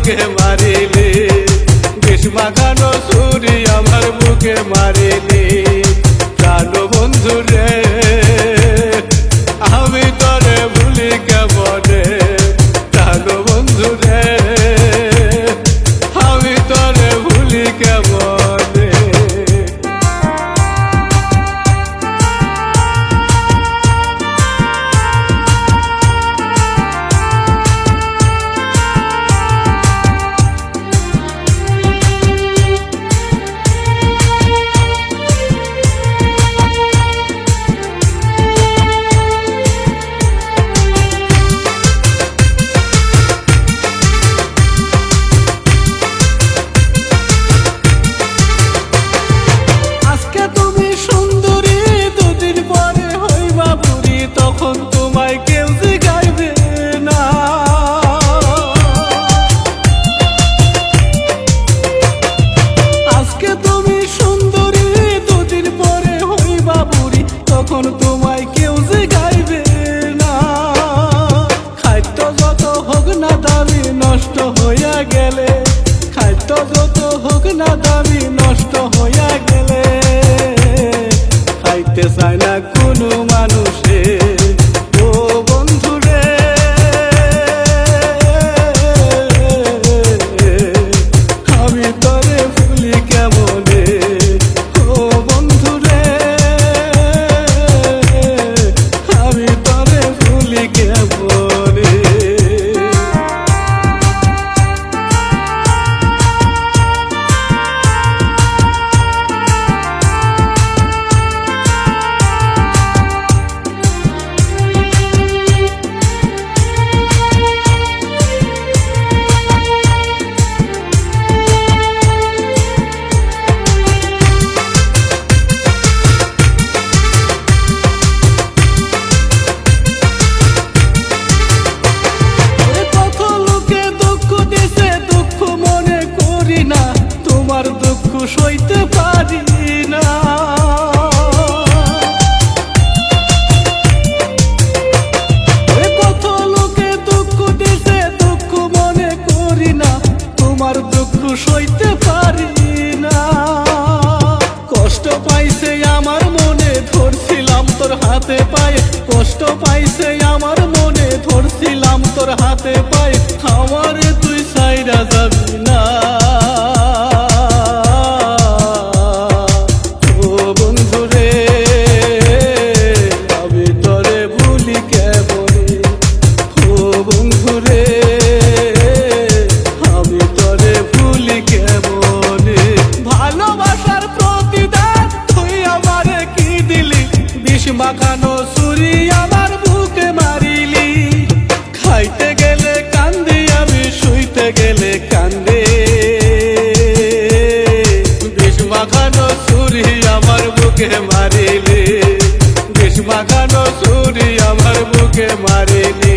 বুকে মারিলি, বিষ মাখানো ছুরি আমার বুকে মারিলি। প্রাণ বন্ধু রে আমি তরে ভুলি কেমনে, প্রাণ বন্ধু রে আমি তরে ভুলি কেমনে। তখন তোমায় কেউ জিগাইবে না, আজকে তুমি সুন্দরী দুদিন পরে হইবা বুড়ি, তখন তোমায় কেউ জিগাইবে না। খাদ্য যত হোক না দামি নষ্ট হইয়া গেলে, খাদ্য যত হোক না দামি নষ্ট হইয়া গেলে, খাইতে চায় না কোনো মানুষে। দুঃখ সইতে পারি না, কত লোকে দুঃখ দিছে দুঃখ মনে করি না, তোমার দুঃখ সইতে পারি না। কষ্ট পাইছে আমার মনে ধরছিলাম তোর হাতে পায়ে, কষ্ট পাইছে আমার মনে ধরছিলাম তোর হাতে পায়ে, আমারে তুই ছাইরা যাবি না। মাখানো ছুরি আমার বুকে মারিলি, খাইতে গেলে কান্দি আমি শুইতে গেলে কান্দে। বিষ মাখানো ছুরি আমার বুকে মারিলি, বিষ মাখানো ছুরি আমার বুকে মারিলি।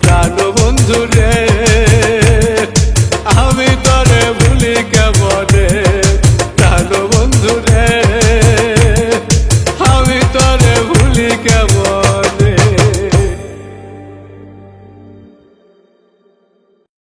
প্রাণ বন্ধু রে আমি তরে ভুলি কেমনে,